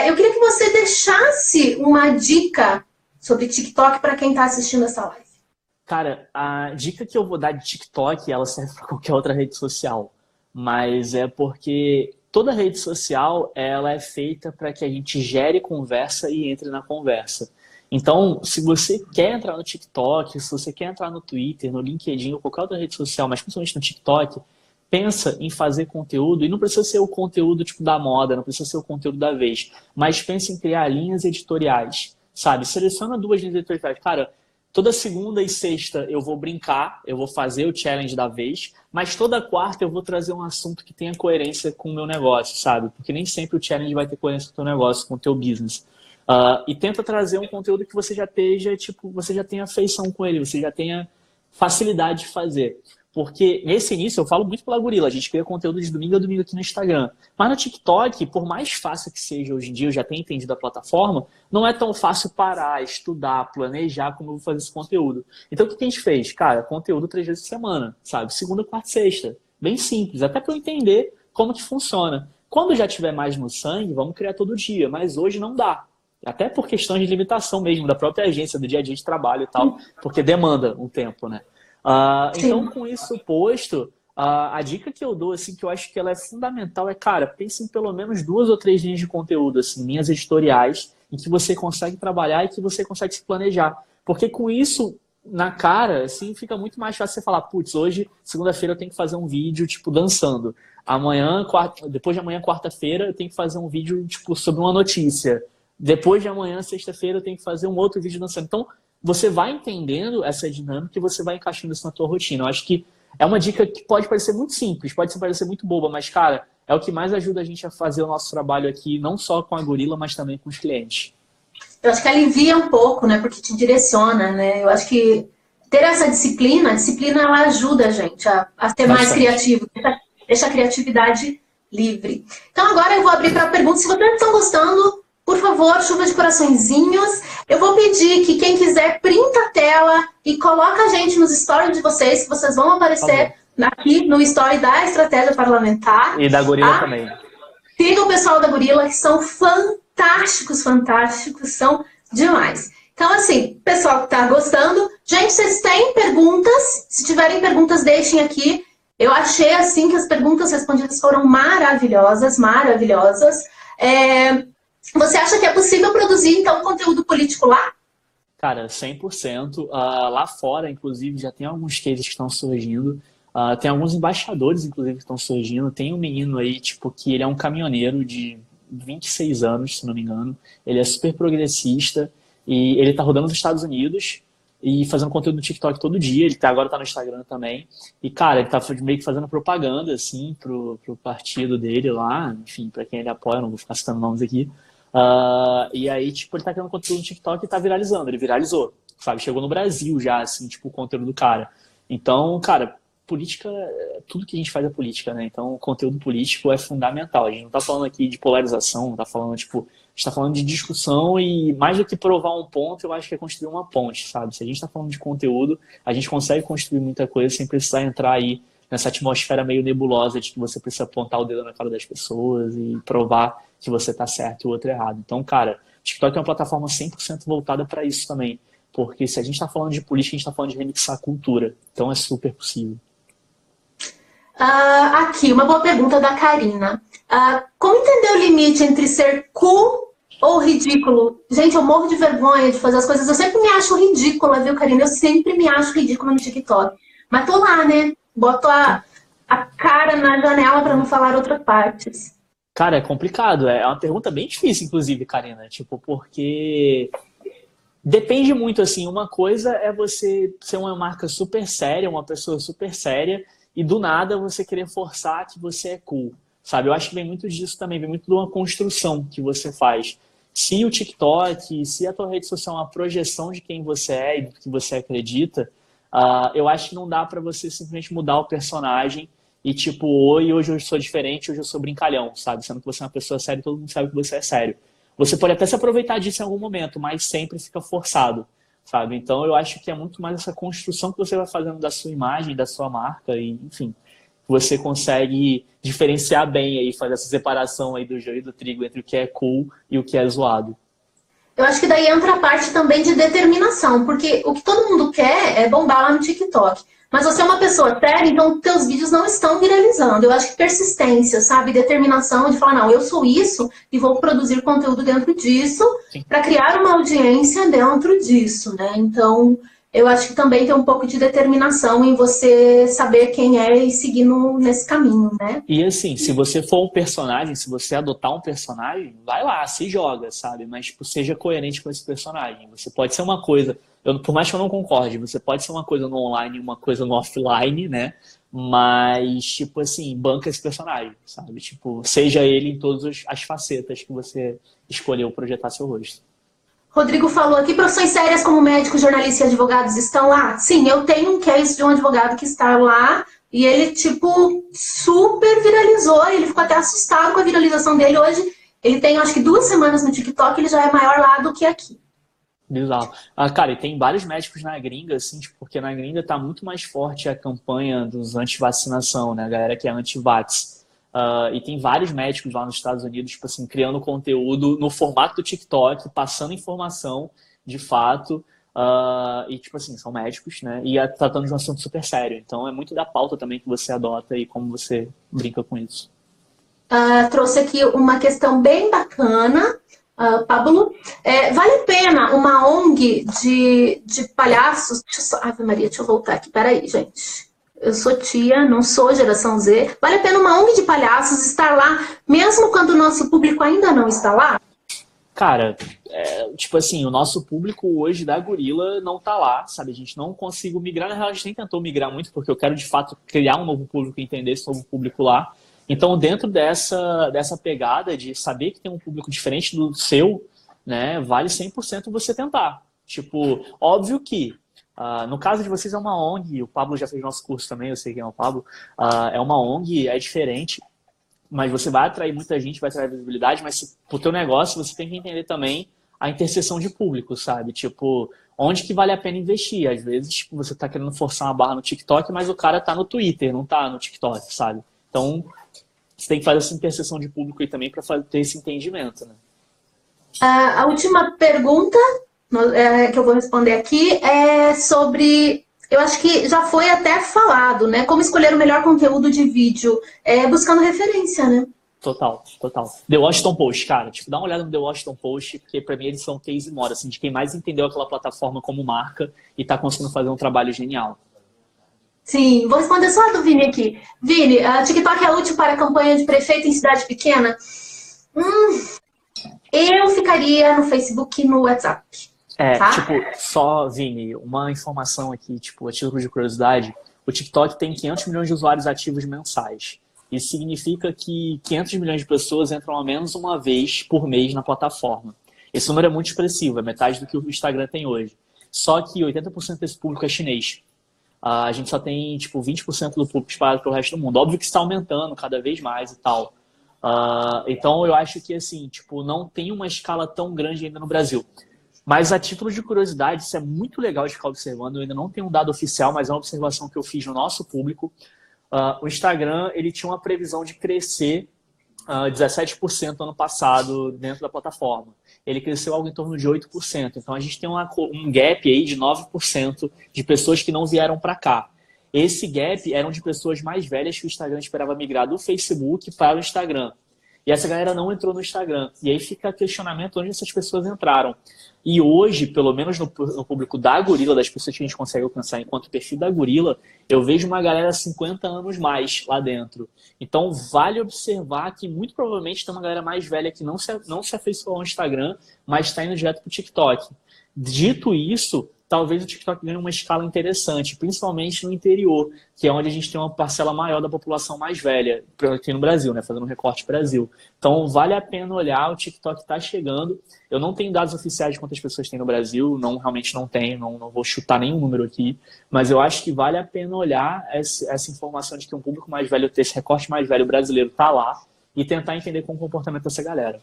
Eu queria que você deixasse uma dica sobre TikTok para quem está assistindo essa live. Cara, a dica que eu vou dar de TikTok, ela serve para qualquer outra rede social. Mas é porque toda rede social, ela é feita para que a gente gere conversa e entre na conversa. Então, se você quer entrar no TikTok, se você quer entrar no Twitter, no LinkedIn ou qualquer outra rede social, mas principalmente no TikTok, pensa em fazer conteúdo, e não precisa ser o conteúdo tipo da moda, não precisa ser o conteúdo da vez, mas pensa em criar linhas editoriais, sabe? Seleciona 2 linhas editoriais. Cara, toda segunda e sexta eu vou brincar, eu vou fazer o challenge da vez, mas toda quarta eu vou trazer um assunto que tenha coerência com o meu negócio, sabe? Porque nem sempre o challenge vai ter coerência com o teu negócio, com o teu business. E tenta trazer um conteúdo que você já esteja, tipo, você já tenha afeição com ele, você já tenha facilidade de fazer. Porque nesse início eu falo muito pela Gorilla, a gente cria conteúdo de domingo a domingo aqui no Instagram. Mas no TikTok, por mais fácil que seja hoje em dia, eu já tenho entendido a plataforma, não é tão fácil parar, estudar, planejar como eu vou fazer esse conteúdo. Então o que a gente fez? Cara, conteúdo 3 vezes por semana, sabe? Segunda, quarta e sexta. Bem simples, até para eu entender como que funciona. Quando já tiver mais no sangue, vamos criar todo dia, mas hoje não dá. Até por questões de limitação mesmo, da própria agência, do dia a dia de trabalho e tal, porque demanda um tempo, né? Então, com isso posto, a dica que eu dou, assim, que eu acho que ela é fundamental é, cara, pense em pelo menos 2 ou 3 linhas de conteúdo, assim, linhas editoriais, em que você consegue trabalhar e que você consegue se planejar. Porque com isso na cara, assim, fica muito mais fácil você falar, putz, hoje, segunda-feira, eu tenho que fazer um vídeo, tipo, dançando. Depois de amanhã, quarta-feira, eu tenho que fazer um vídeo, tipo, sobre uma notícia. Depois de amanhã, sexta-feira, eu tenho que fazer um outro vídeo dançando. Então, você vai entendendo essa dinâmica e você vai encaixando isso na tua rotina. Eu acho que é uma dica que pode parecer muito simples, pode parecer muito boba, mas, cara, é o que mais ajuda a gente a fazer o nosso trabalho aqui, não só com a Gorilla, mas também com os clientes. Eu acho que alivia um pouco, né? Porque te direciona, né? Eu acho que ter essa disciplina, a disciplina, ela ajuda a gente a ser mais criativo, deixa a criatividade livre. Então, agora eu vou abrir para perguntas. Se vocês estão gostando, por favor, chuva de coraçõezinhos. Eu vou pedir que quem quiser printa a tela e coloca a gente nos stories de vocês, que vocês vão aparecer aqui no story da Estratégia Parlamentar. E da Gorilla também. Siga o pessoal da Gorilla, que são fantásticos, são demais. Então, assim, pessoal que tá gostando, gente, vocês têm perguntas? Se tiverem perguntas, deixem aqui. Eu achei, assim, que as perguntas respondidas foram maravilhosas. Você acha que é possível produzir, então, conteúdo político lá? Cara, 100%. Lá fora, inclusive, já tem alguns cases que estão surgindo. Tem alguns embaixadores, inclusive, que estão surgindo. Tem um menino aí, tipo, que ele é um caminhoneiro de 26 anos, se não me engano. Ele é super progressista e ele tá rodando nos Estados Unidos. e fazendo conteúdo no TikTok todo dia. Ele agora tá no Instagram também. E, cara, ele tá meio que fazendo propaganda, assim, pro partido dele lá. Enfim, pra quem ele apoia, não vou ficar citando nomes aqui. E aí, tipo, ele tá criando conteúdo no TikTok e tá viralizando. Ele viralizou, sabe? Chegou no Brasil já, assim, tipo, o conteúdo do cara. Então, cara, política, tudo que a gente faz é política, né? Então, o conteúdo político é fundamental. A gente não tá falando aqui de polarização, não tá falando, tipo, a gente tá falando de discussão e mais do que provar um ponto, eu acho que é construir uma ponte, sabe? Se a gente tá falando de conteúdo, a gente consegue construir muita coisa sem precisar entrar aí nessa atmosfera meio nebulosa de que você precisa apontar o dedo na cara das pessoas e provar que você tá certo e o outro errado. Então, cara, o TikTok é uma plataforma 100% voltada para isso também. Porque se a gente tá falando de política, a gente tá falando de remixar a cultura. Então é super possível. Aqui, uma boa pergunta da Karina. Como entender o limite entre ser cool ou ridículo? Gente, eu morro de vergonha de fazer as coisas. Eu sempre me acho ridícula, viu, Karina? Eu sempre me acho ridícula no TikTok. Mas tô lá, né? Boto a cara na janela para não falar outras partes. Cara, é complicado. É uma pergunta bem difícil, inclusive, Karina. Tipo, porque depende muito, assim. Uma coisa é você ser uma marca super séria, uma pessoa super séria, e do nada você querer forçar que você é cool, sabe? Eu acho que vem muito disso também, vem muito de uma construção que você faz. Se o TikTok, se a tua rede social é uma projeção de quem você é e do que você acredita, eu acho que não dá pra você simplesmente mudar o personagem e tipo, oi, hoje eu sou diferente, hoje eu sou brincalhão, sabe? Sendo que você é uma pessoa séria e todo mundo sabe que você é sério. Você pode até se aproveitar disso em algum momento, mas sempre fica forçado, sabe? Então eu acho que é muito mais essa construção que você vai fazendo da sua imagem, da sua marca, e enfim, você consegue diferenciar bem aí, fazer essa separação aí do joio e do trigo entre o que é cool e o que é zoado. Eu acho que daí entra a parte também de determinação, porque o que todo mundo quer é bombar lá no TikTok. Mas você é uma pessoa séria, então teus vídeos não estão viralizando. Eu acho que persistência, sabe? Determinação de falar, não, eu sou isso e vou produzir conteúdo dentro disso para criar uma audiência dentro disso, né? Então, eu acho que também tem um pouco de determinação em você saber quem é e seguir nesse caminho, né? E assim, se você for um personagem, se você adotar um personagem, vai lá, se joga, sabe? Mas tipo, seja coerente com esse personagem. Você pode ser uma coisa, por mais que eu não concorde, você pode ser uma coisa no online e uma coisa no offline, né? Mas, tipo assim, banca esse personagem, sabe? Tipo, seja ele em todas as facetas que você escolheu projetar seu rosto. Rodrigo falou aqui, profissões sérias como médicos, jornalistas e advogados estão lá? Sim, eu tenho um case de um advogado que está lá e ele, tipo, super viralizou. Ele ficou até assustado com a viralização dele. Hoje, ele tem, acho que 2 semanas no TikTok, ele já é maior lá do que aqui. Bizarro. Cara, e tem vários médicos na gringa, assim, tipo, porque na gringa tá muito mais forte a campanha dos anti-vacinação, né? A galera que é anti-vax. E tem vários médicos lá nos Estados Unidos, tipo assim, criando conteúdo no formato do TikTok, passando informação de fato. E, tipo assim, são médicos, né? E tratando de um assunto super sério. Então, é muito da pauta também que você adota e como você brinca com isso. Trouxe aqui uma questão bem bacana, Pablo. Vale a pena uma ONG de palhaços? Ave Maria, deixa eu voltar aqui. Peraí, gente. Eu sou tia, não sou geração Z. Vale a pena uma ONG de palhaços estar lá, mesmo quando o nosso público ainda não está lá? Cara, tipo assim, o nosso público hoje da Gorilla não tá lá, sabe? A gente não conseguiu migrar. Na real, a gente nem tentou migrar muito, porque eu quero, de fato, criar um novo público e entender esse novo público lá. Então, dentro dessa pegada de saber que tem um público diferente do seu, né, vale 100% você tentar. Tipo, óbvio que no caso de vocês é uma ONG, o Pablo já fez nosso curso também, eu sei quem é o Pablo, é uma ONG, é diferente, mas você vai atrair muita gente, vai atrair visibilidade, mas pro teu negócio você tem que entender também a interseção de público, sabe? Tipo, onde que vale a pena investir? Às vezes, tipo, você tá querendo forçar uma barra no TikTok, mas o cara tá no Twitter, não tá no TikTok, sabe? Então, você tem que fazer essa interseção de público aí também para ter esse entendimento, né? A última pergunta que eu vou responder aqui é sobre, eu acho que já foi até falado, né? Como escolher o melhor conteúdo de vídeo, buscando referência, né? Total. The Washington Post, cara, tipo, dá uma olhada no The Washington Post, porque pra mim eles são case mora, assim, de quem mais entendeu aquela plataforma como marca e tá conseguindo fazer um trabalho genial. Sim, vou responder só a do Vini aqui. Vini, TikTok é útil para a campanha de prefeito em cidade pequena? Eu ficaria no Facebook e no WhatsApp. tá? Tipo, só, Vini, uma informação aqui, tipo, a título de curiosidade, o TikTok tem 500 milhões de usuários ativos mensais. Isso significa que 500 milhões de pessoas entram ao menos uma vez por mês na plataforma. Esse número é muito expressivo, é metade do que o Instagram tem hoje. Só que 80% desse público é chinês. A gente só tem, tipo, 20% do público espalhado pelo resto do mundo. Óbvio que está aumentando cada vez mais e tal. Então, eu acho que, assim, tipo, não tem uma escala tão grande ainda no Brasil. Mas, a título de curiosidade, isso é muito legal de ficar observando. Eu ainda não tenho um dado oficial, mas é uma observação que eu fiz no nosso público. O Instagram, ele tinha uma previsão de crescer 17% ano passado dentro da plataforma. Ele cresceu algo em torno de 8%. Então, a gente tem um gap aí de 9% de pessoas que não vieram para cá. Esse gap eram de pessoas mais velhas que o Instagram esperava migrar do Facebook para o Instagram. E essa galera não entrou no Instagram. E aí fica o questionamento onde essas pessoas entraram. E hoje, pelo menos no público da Gorilla, das pessoas que a gente consegue alcançar enquanto perfil da Gorilla, eu vejo uma galera 50 anos mais lá dentro. Então, vale observar que muito provavelmente tem uma galera mais velha que não se afeiçoou ao Instagram, mas está indo direto para o TikTok. Dito isso, talvez o TikTok ganhe uma escala interessante, principalmente no interior, que é onde a gente tem uma parcela maior da população mais velha, aqui no Brasil, né? Fazendo um recorte Brasil. Então, vale a pena olhar, o TikTok está chegando. Eu não tenho dados oficiais de quantas pessoas tem no Brasil, realmente não tenho, não vou chutar nenhum número aqui, mas eu acho que vale a pena olhar essa informação de que um público mais velho, esse recorte mais velho brasileiro está lá e tentar entender como o comportamento dessa galera.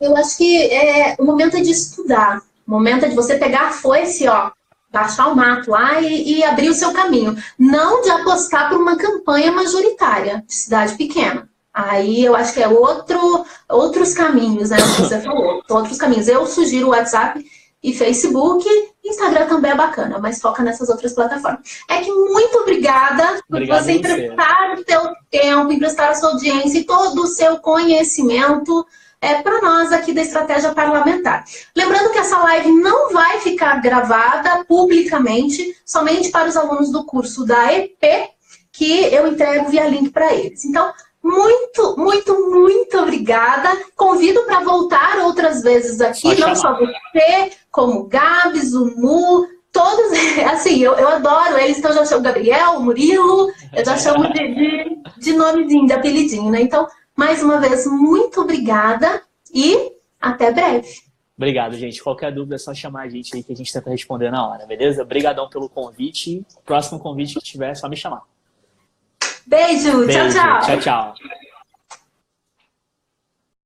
Eu acho que o momento é de estudar. O momento é de você pegar a foice, baixar o mato lá e abrir o seu caminho. Não de apostar por uma campanha majoritária de cidade pequena. Aí eu acho que é outros caminhos, né? O que você falou. Outros caminhos. Eu sugiro o WhatsApp e Facebook. Instagram também é bacana, mas foca nessas outras plataformas. É que muito obrigada por você emprestar o seu tempo, emprestar a sua audiência e todo o seu conhecimento para nós aqui da Estratégia Parlamentar. Lembrando que essa live não vai ficar gravada publicamente, somente para os alunos do curso da EP, que eu entrego via link para eles. Então, muito, muito, muito obrigada. Convido para voltar outras vezes aqui, não só você, como o Gabs, o Mu, todos, assim, eu adoro eles, então eu já chamo o Gabriel, o Murilo, eu já chamo de nomezinho, de apelidinho, né? Então, mais uma vez, muito obrigada e até breve. Obrigado, gente. Qualquer dúvida é só chamar a gente aí que a gente tenta responder na hora, beleza? Obrigadão pelo convite. Próximo convite que tiver é só me chamar. Beijo. Tchau, tchau. Tchau, tchau.